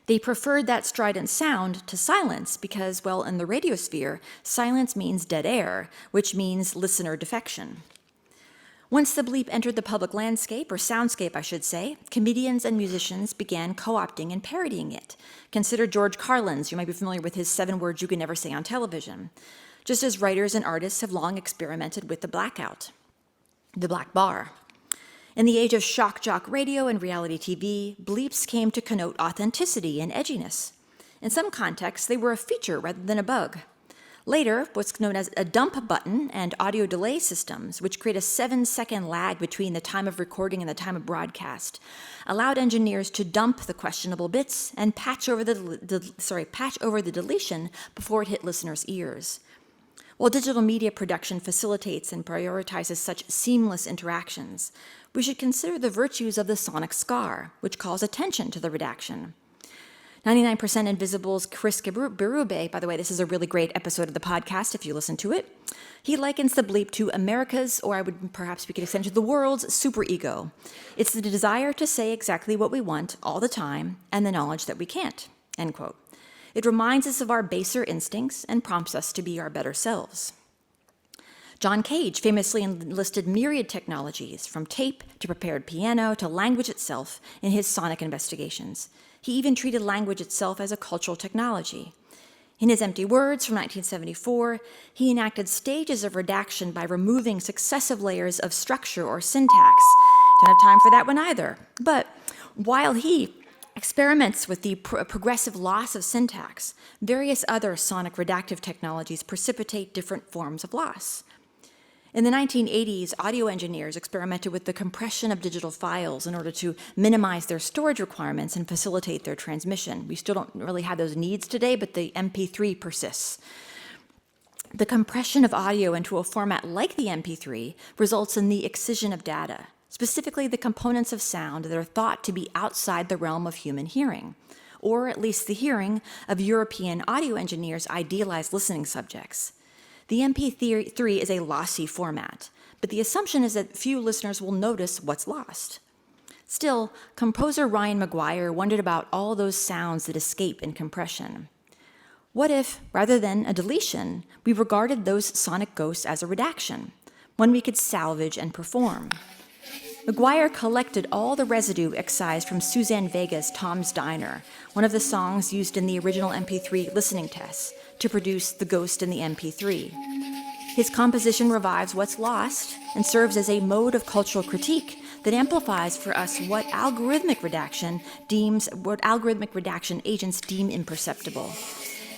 They preferred that strident sound to silence because, well, in the radiosphere, silence means dead air, which means listener defection. Once the bleep entered the public landscape, or soundscape, I should say, comedians and musicians began co-opting and parodying it. Consider George Carlin's, you might be familiar with his 7 words you can never say on television. Just as writers and artists have long experimented with the blackout, the black bar. In the age of shock jock radio and reality TV, bleeps came to connote authenticity and edginess. In some contexts, they were a feature rather than a bug. Later, what's known as a dump button and audio delay systems, which create a 7-second lag between the time of recording and the time of broadcast, allowed engineers to dump the questionable bits and patch over the deletion before it hit listeners' ears. While digital media production facilitates and prioritizes such seamless interactions, we should consider the virtues of the sonic scar, which calls attention to the redaction. 99% Invisible's Chris Berube, by the way, this is a really great episode of the podcast if you listen to it. He likens the bleep to America's, or we could extend to the world's superego. It's the desire to say exactly what we want all the time and the knowledge that we can't, end quote. It reminds us of our baser instincts and prompts us to be our better selves. John Cage famously enlisted myriad technologies, from tape to prepared piano to language itself, in his sonic investigations. He even treated language itself as a cultural technology. In his Empty Words from 1974, he enacted stages of redaction by removing successive layers of structure or syntax. Don't have time for that one either. But while he experiments with the progressive loss of syntax, various other sonic redactive technologies precipitate different forms of loss. In the 1980s, audio engineers experimented with the compression of digital files in order to minimize their storage requirements and facilitate their transmission. We still don't really have those needs today, but the MP3 persists. The compression of audio into a format like the MP3 results in the excision of data, specifically the components of sound that are thought to be outside the realm of human hearing, or at least the hearing of European audio engineers' idealized listening subjects. The MP3 is a lossy format, but the assumption is that few listeners will notice what's lost. Still, composer Ryan McGuire wondered about all those sounds that escape in compression. What if, rather than a deletion, we regarded those sonic ghosts as a redaction, one we could salvage and perform? McGuire collected all the residue excised from Suzanne Vega's Tom's Diner, one of the songs used in the original MP3 listening tests, to produce The Ghost in the MP3. His composition revives what's lost and serves as a mode of cultural critique that amplifies for us what algorithmic redaction agents deem imperceptible.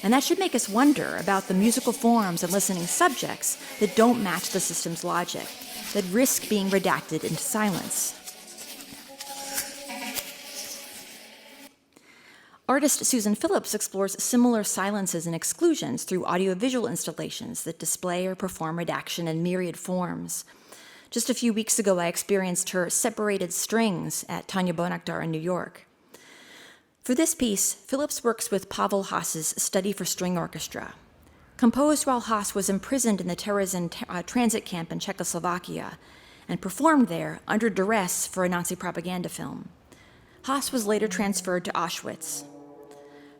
And that should make us wonder about the musical forms and listening subjects that don't match the system's logic, that risk being redacted into silence. Artist Susan Phillips explores similar silences and exclusions through audiovisual installations that display or perform redaction in myriad forms. Just a few weeks ago, I experienced her Separated Strings at Tanya Bonakdar in New York. For this piece, Phillips works with Pavel Haas's Study for String Orchestra. Composed while Haas was imprisoned in the Terezin transit camp in Czechoslovakia and performed there under duress for a Nazi propaganda film. Haas was later transferred to Auschwitz.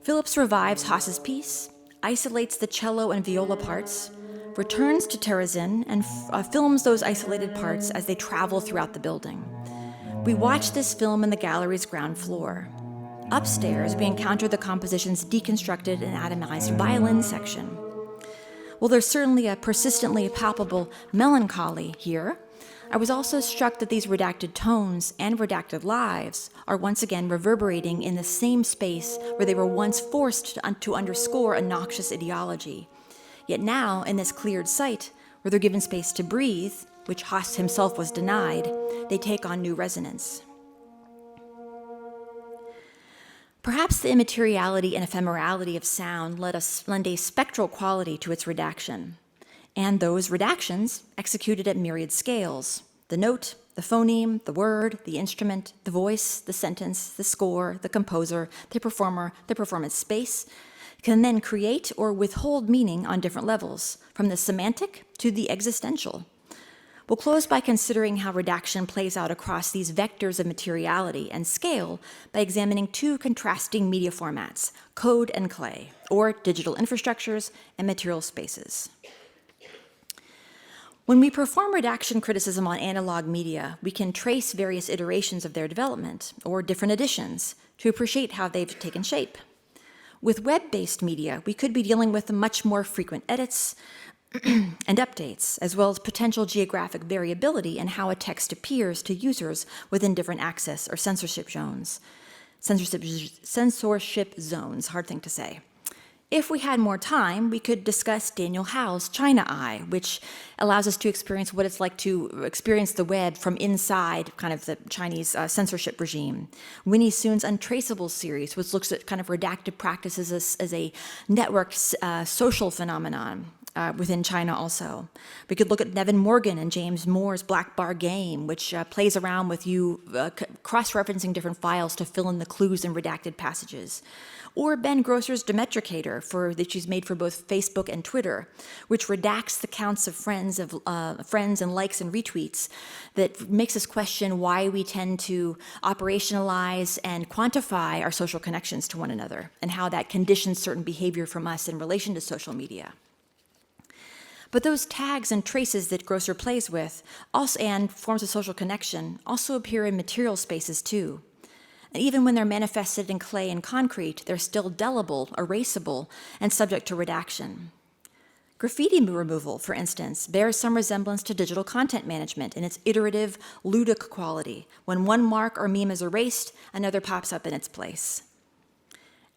Phillips revives Haas's piece, isolates the cello and viola parts, returns to Terezin, and films those isolated parts as they travel throughout the building. We watch this film in the gallery's ground floor. Upstairs, we encounter the composition's deconstructed and atomized violin section. While there's certainly a persistently palpable melancholy here, I was also struck that these redacted tones and redacted lives are once again reverberating in the same space where they were once forced to underscore a noxious ideology. Yet now, in this cleared site, where they're given space to breathe, which Haas himself was denied, they take on new resonance. Perhaps the immateriality and ephemerality of sound lend a spectral quality to its redaction. And those redactions executed at myriad scales: the note, the phoneme, the word, the instrument, the voice, the sentence, the score, the composer, the performer, the performance space, can then create or withhold meaning on different levels, from the semantic to the existential. We'll close by considering how redaction plays out across these vectors of materiality and scale by examining two contrasting media formats, code and clay, or digital infrastructures and material spaces. When we perform redaction criticism on analog media, we can trace various iterations of their development, or different editions, to appreciate how they've taken shape. With web-based media, we could be dealing with much more frequent edits, and updates, as well as potential geographic variability in how a text appears to users within different access or censorship zones. Censorship zones, hard thing to say. If we had more time, we could discuss Daniel Howe's China Eye, which allows us to experience what it's like to experience the web from inside kind of the Chinese censorship regime. Winnie Soon's Untraceable series, which looks at kind of redacted practices as a networked social phenomenon within China also. We could look at Nevin Morgan and James Moore's Black Bar Game, which plays around with you cross-referencing different files to fill in the clues in redacted passages. Or Ben Grosser's Demetricator that she's made for both Facebook and Twitter, which redacts the counts of friends and likes and retweets that makes us question why we tend to operationalize and quantify our social connections to one another and how that conditions certain behavior from us in relation to social media. But those tags and traces that Grosser plays with and forms of social connection also appear in material spaces too. And even when they're manifested in clay and concrete, they're still delible, erasable, and subject to redaction. Graffiti removal, for instance, bears some resemblance to digital content management in its iterative, ludic quality. When one mark or meme is erased, another pops up in its place.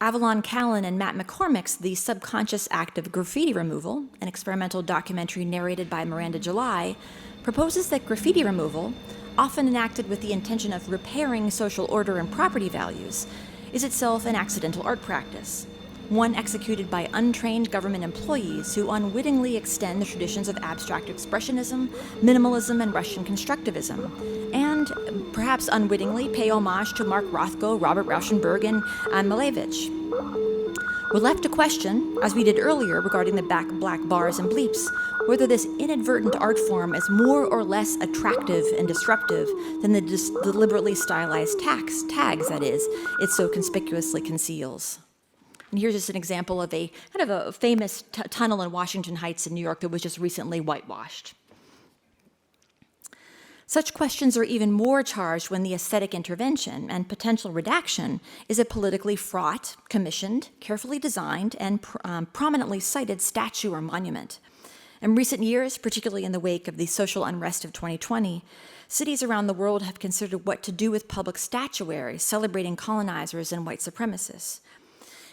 Avalon Callan and Matt McCormick's The Subconscious Act of Graffiti Removal, an experimental documentary narrated by Miranda July, proposes that graffiti removal, often enacted with the intention of repairing social order and property values, is itself an accidental art practice, one executed by untrained government employees who unwittingly extend the traditions of abstract expressionism, minimalism, and Russian constructivism, and perhaps unwittingly pay homage to Mark Rothko, Robert Rauschenberg, and Anne Malevich. We're left to question, as we did earlier regarding the black bars and bleeps, whether this inadvertent art form is more or less attractive and disruptive than the deliberately stylized tags, that is, it so conspicuously conceals. And here's just an example of a kind of a famous tunnel in Washington Heights in New York that was just recently whitewashed. Such questions are even more charged when the aesthetic intervention and potential redaction is a politically fraught, commissioned, carefully designed, and prominently cited statue or monument. In recent years, particularly in the wake of the social unrest of 2020, cities around the world have considered what to do with public statuary celebrating colonizers and white supremacists.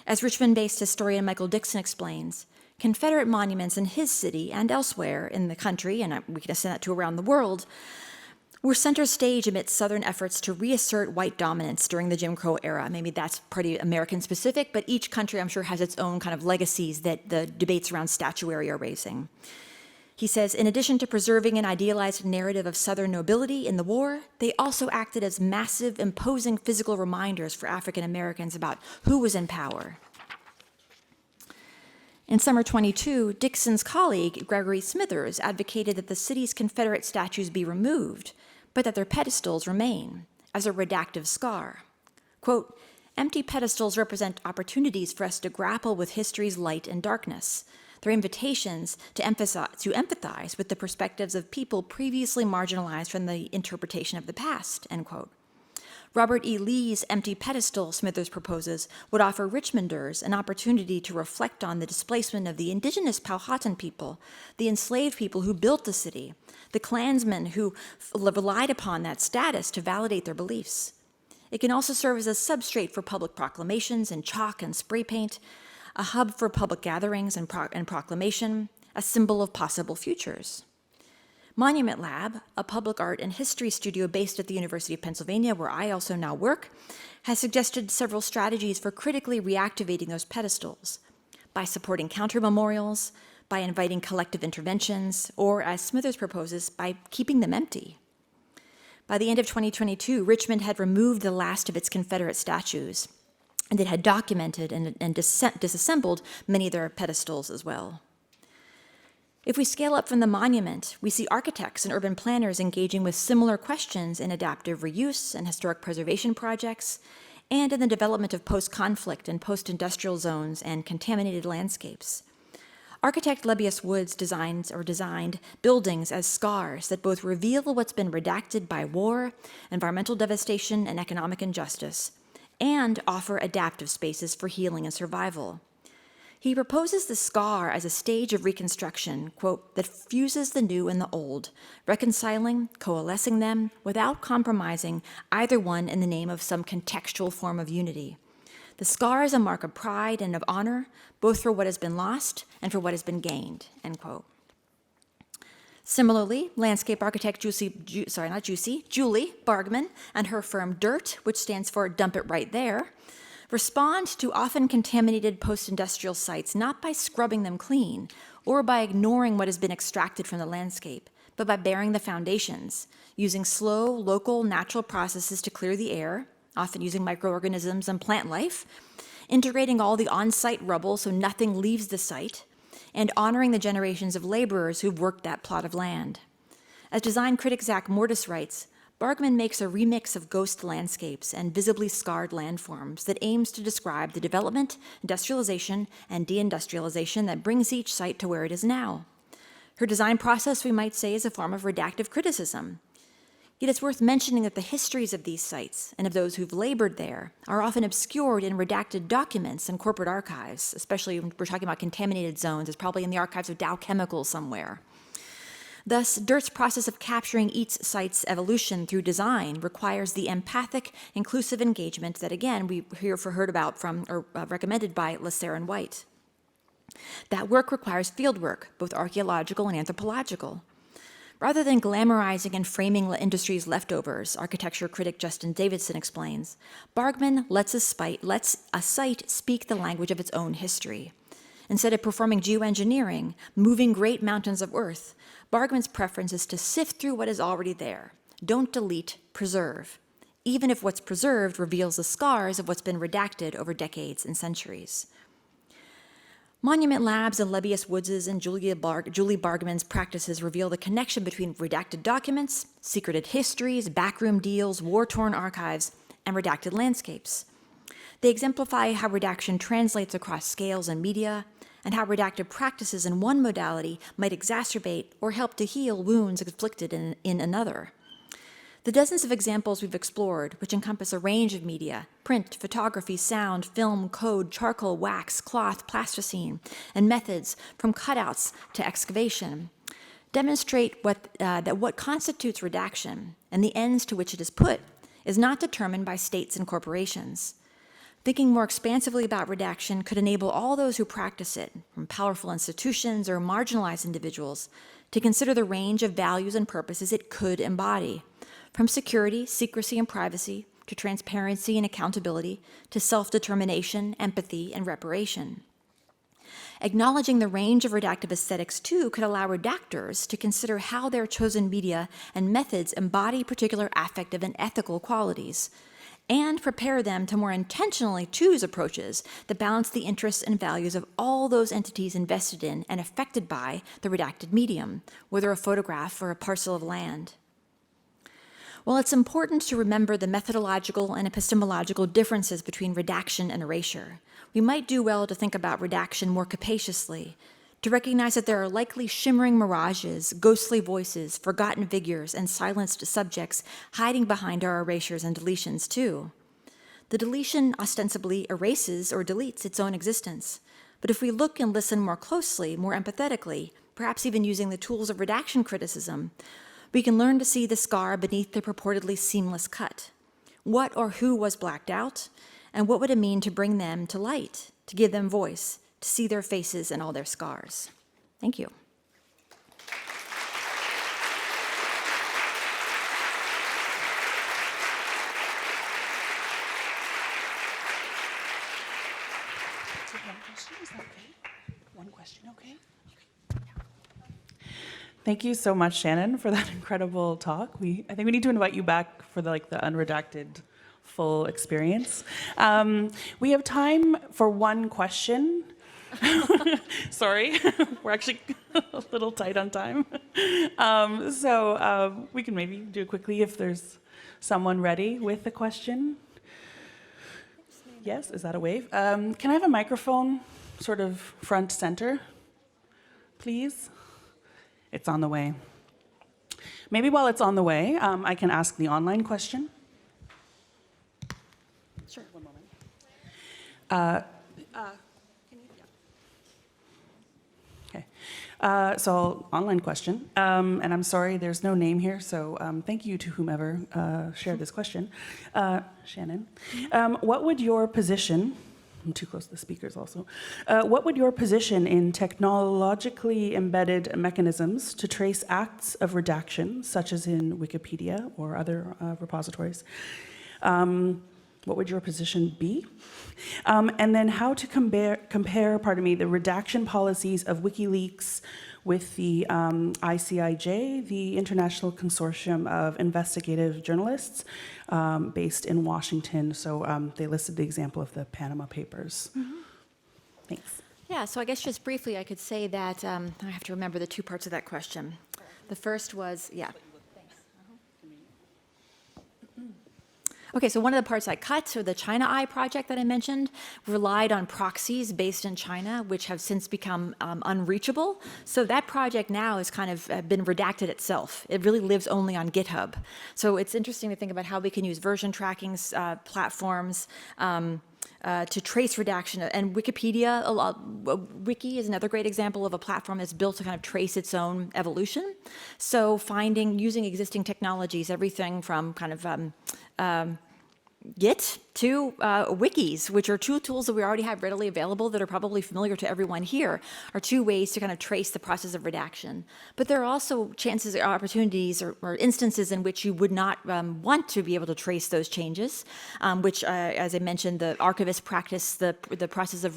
As Richmond-based historian Michael Dixon explains, Confederate monuments in his city and elsewhere in the country, and we can extend that to around the world, were center stage amidst Southern efforts to reassert white dominance during the Jim Crow era. Maybe that's pretty American specific, but each country, I'm sure, has its own kind of legacies that the debates around statuary are raising. He says, in addition to preserving an idealized narrative of Southern nobility in the war, they also acted as massive, imposing physical reminders for African Americans about who was in power. In summer 22, Dixon's colleague, Gregory Smithers, advocated that the city's Confederate statues be removed, but that their pedestals remain, as a redactive scar. Quote, empty pedestals represent opportunities for us to grapple with history's light and darkness. They're invitations to empathize with the perspectives of people previously marginalized from the interpretation of the past, end quote. Robert E. Lee's empty pedestal, Smithers proposes, would offer Richmonders an opportunity to reflect on the displacement of the indigenous Powhatan people, the enslaved people who built the city, the Klansmen who relied upon that status to validate their beliefs. It can also serve as a substrate for public proclamations in chalk and spray paint, a hub for public gatherings and proclamation, a symbol of possible futures. Monument Lab, a public art and history studio based at the University of Pennsylvania, where I also now work, has suggested several strategies for critically reactivating those pedestals by supporting counter memorials, by inviting collective interventions, or, as Smithers proposes, by keeping them empty. By the end of 2022, Richmond had removed the last of its Confederate statues, and it had documented and disassembled many of their pedestals as well. If we scale up from the monument, we see architects and urban planners engaging with similar questions in adaptive reuse and historic preservation projects, and in the development of post-conflict and post-industrial zones and contaminated landscapes. Architect Lebbeus Woods designed buildings as scars that both reveal what's been redacted by war, environmental devastation, and economic injustice, and offer adaptive spaces for healing and survival. He proposes the scar as a stage of reconstruction, quote, that fuses the new and the old, reconciling, coalescing them without compromising either one in the name of some contextual form of unity. The scar is a mark of pride and of honor, both for what has been lost and for what has been gained, end quote. Similarly, landscape architect Julie Bargman and her firm DIRT, which stands for Dump It Right There, respond to often contaminated post-industrial sites not by scrubbing them clean or by ignoring what has been extracted from the landscape, but by burying the foundations, using slow, local, natural processes to clear the air, often using microorganisms and plant life, integrating all the on-site rubble so nothing leaves the site, and honoring the generations of laborers who've worked that plot of land. As design critic Zach Mortis writes, Bargman makes a remix of ghost landscapes and visibly scarred landforms that aims to describe the development, industrialization, and deindustrialization that brings each site to where it is now. Her design process, we might say, is a form of redactive criticism. Yet it's worth mentioning that the histories of these sites and of those who've labored there are often obscured in redacted documents and corporate archives, especially when we're talking about contaminated zones. It's probably in the archives of Dow Chemical somewhere. Thus, DIRT's process of capturing each site's evolution through design requires the empathic, inclusive engagement that, again, we heard about from or recommended by Lasser and White. That work requires field work, both archaeological and anthropological. Rather than glamorizing and framing the industry's leftovers, architecture critic Justin Davidson explains, Bargman lets a site speak the language of its own history. Instead of performing geoengineering, moving great mountains of earth, Bargman's preference is to sift through what is already there. Don't delete, preserve, even if what's preserved reveals the scars of what's been redacted over decades and centuries. Monument Labs and Lebbeus Woods' and Julie Bargman's practices reveal the connection between redacted documents, secreted histories, backroom deals, war-torn archives, and redacted landscapes. They exemplify how redaction translates across scales and media, and how redacted practices in one modality might exacerbate or help to heal wounds inflicted in another. The dozens of examples we've explored, which encompass a range of media, print, photography, sound, film, code, charcoal, wax, cloth, plasticine, and methods from cutouts to excavation, demonstrate that what constitutes redaction and the ends to which it is put is not determined by states and corporations. Thinking more expansively about redaction could enable all those who practice it, from powerful institutions or marginalized individuals, to consider the range of values and purposes it could embody, from security, secrecy, and privacy, to transparency and accountability, to self-determination, empathy, and reparation. Acknowledging the range of redactive aesthetics, too, could allow redactors to consider how their chosen media and methods embody particular affective and ethical qualities, and prepare them to more intentionally choose approaches that balance the interests and values of all those entities invested in and affected by the redacted medium, whether a photograph or a parcel of land. While it's important to remember the methodological and epistemological differences between redaction and erasure, we might do well to think about redaction more capaciously, to recognize that there are likely shimmering mirages, ghostly voices, forgotten figures, and silenced subjects hiding behind our erasures and deletions, too. The deletion ostensibly erases or deletes its own existence, but if we look and listen more closely, more empathetically, perhaps even using the tools of redaction criticism, we can learn to see the scar beneath the purportedly seamless cut. What or who was blacked out, and what would it mean to bring them to light, to give them voice, to see their faces and all their scars? Thank you. One question, is that okay? One question, okay? Thank you so much, Shannon, for that incredible talk. I think we need to invite you back for the unredacted full experience. We have time for one question. Sorry, we're actually a little tight on time. So we can maybe do it quickly if there's someone ready with a question. Yes, is that a wave? Can I have a microphone sort of front center, please? It's on the way. Maybe while it's on the way, I can ask the online question. Sure, one moment. Can you, yeah. Okay. So, online question. And I'm sorry, there's no name here, so thank you to whomever shared this question. Shannon, what would your position, I'm too close to the speakers also, what would your position in technologically embedded mechanisms to trace acts of redaction, such as in Wikipedia or other repositories, what would your position be? And then how to compare, pardon me, the redaction policies of WikiLeaks with the ICIJ, the International Consortium of Investigative Journalists, based in Washington. So they listed the example of the Panama Papers. Thanks. Yeah, so I guess just briefly, I could say that I have to remember the two parts of that question. The first was, yeah. Okay, so one of the parts I cut, so the China Eye project that I mentioned, relied on proxies based in China, which have since become unreachable. So that project now has kind of been redacted itself. It really lives only on GitHub. So it's interesting to think about how we can use version tracking platforms to trace redaction. And Wikipedia, Wiki is another great example of a platform that's built to kind of trace its own evolution. So using existing technologies, everything from kind of Git to wikis, which are two tools that we already have readily available that are probably familiar to everyone here, are two ways to kind of trace the process of redaction. But there are also chances or opportunities or instances in which you would not want to be able to trace those changes, which, as I mentioned, the archivists practice the process of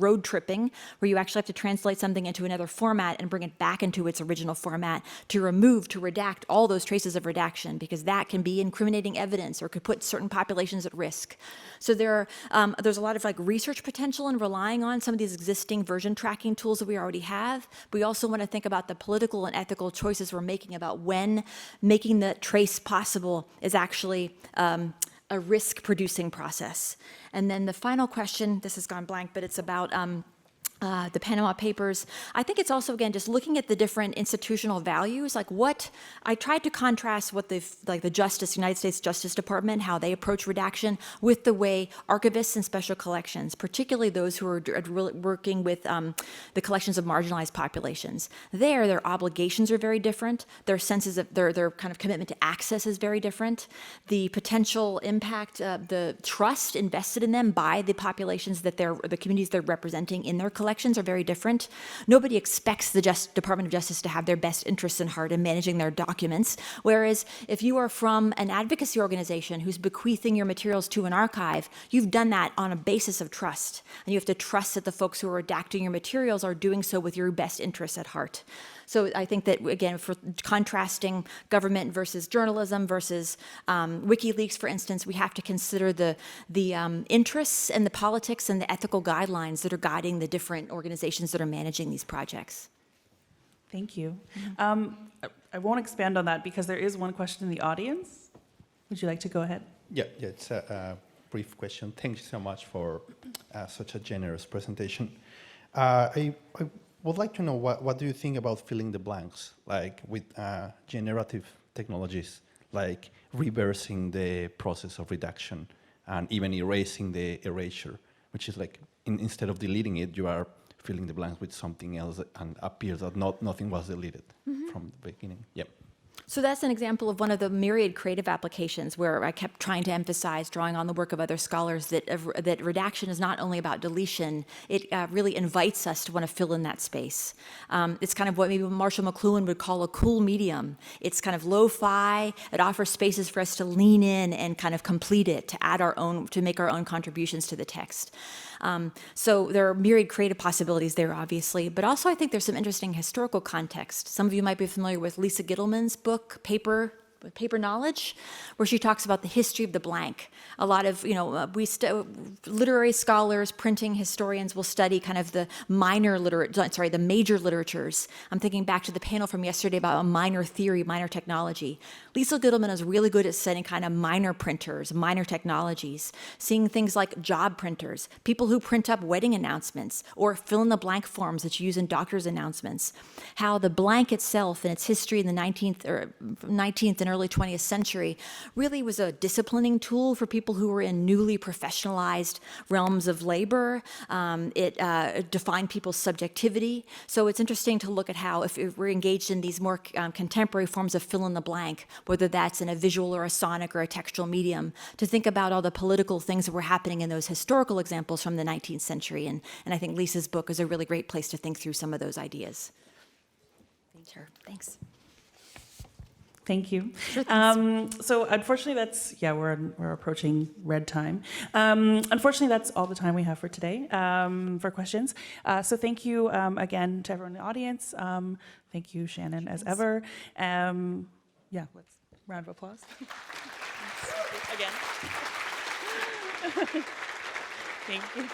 road tripping, where you actually have to translate something into another format and bring it back into its original format to redact all those traces of redaction, because that can be incriminating evidence or could put certain populations at risk. So there's a lot of research potential in relying on some of these existing version tracking tools that we already have. We also want to think about the political and ethical choices we're making about when making the trace possible is actually a risk-producing process. And then the final question, this has gone blank, but it's about the Panama Papers. I think it's also, again, just looking at the different institutional values, I tried to contrast what the United States Justice Department, how they approach redaction with the way archivists and special collections, particularly those who are working with the collections of marginalized populations. Their obligations are very different. Their senses of their kind of commitment to access is very different. The potential impact, the trust invested in them by the populations the communities they're representing in their collections are very different. Nobody expects the Department of Justice to have their best interests in heart in managing their documents, whereas if you are from an advocacy organization who's bequeathing your materials to an archive, you've done that on a basis of trust, and you have to trust that the folks who are redacting your materials are doing so with your best interests at heart. So I think that, again, for contrasting government versus journalism versus WikiLeaks, for instance, we have to consider the interests and the politics and the ethical guidelines that are guiding the different organizations that are managing these projects. Thank you. I won't expand on that because there is one question in the audience. Would you like to go ahead? Yeah, it's a brief question. Thank you so much for such a generous presentation. I would like to know what do you think about filling the blanks, with generative technologies, like reversing the process of redaction and even erasing the erasure, which is instead of deleting it, you are filling the blanks with something else and appears that nothing was deleted from the beginning. Yep. So that's an example of one of the myriad creative applications where I kept trying to emphasize, drawing on the work of other scholars, that redaction is not only about deletion, it really invites us to want to fill in that space. It's kind of what maybe Marshall McLuhan would call a cool medium. It's kind of lo-fi. It offers spaces for us to lean in and kind of complete it, to make our own contributions to the text. So there are myriad creative possibilities there, obviously, but also I think there's some interesting historical context. Some of you might be familiar with Lisa Gittleman's book, Paper Knowledge, where she talks about the history of the blank. A lot of, literary scholars, printing historians will study kind of the major literatures. I'm thinking back to the panel from yesterday about a minor theory, minor technology. Lisa Gittleman is really good at studying kind of minor printers, minor technologies, seeing things like job printers, people who print up wedding announcements or fill in the blank forms that you use in doctor's announcements. How the blank itself and its history in the 19th and and early 20th century really was a disciplining tool for people who were in newly professionalized realms of labor. It defined people's subjectivity. So it's interesting to look at how if we're engaged in these more contemporary forms of fill in the blank, whether that's in a visual or a sonic or a textual medium, to think about all the political things that were happening in those historical examples from the 19th century. And I think Lisa's book is a really great place to think through some of those ideas. Sure, thanks. Thank you. Sure, thanks. So unfortunately, we're approaching red time. Unfortunately, that's all the time we have for today for questions. So thank you again to everyone in the audience. Thank you, Shannon, as ever. Let's round of applause. Again. Thank you.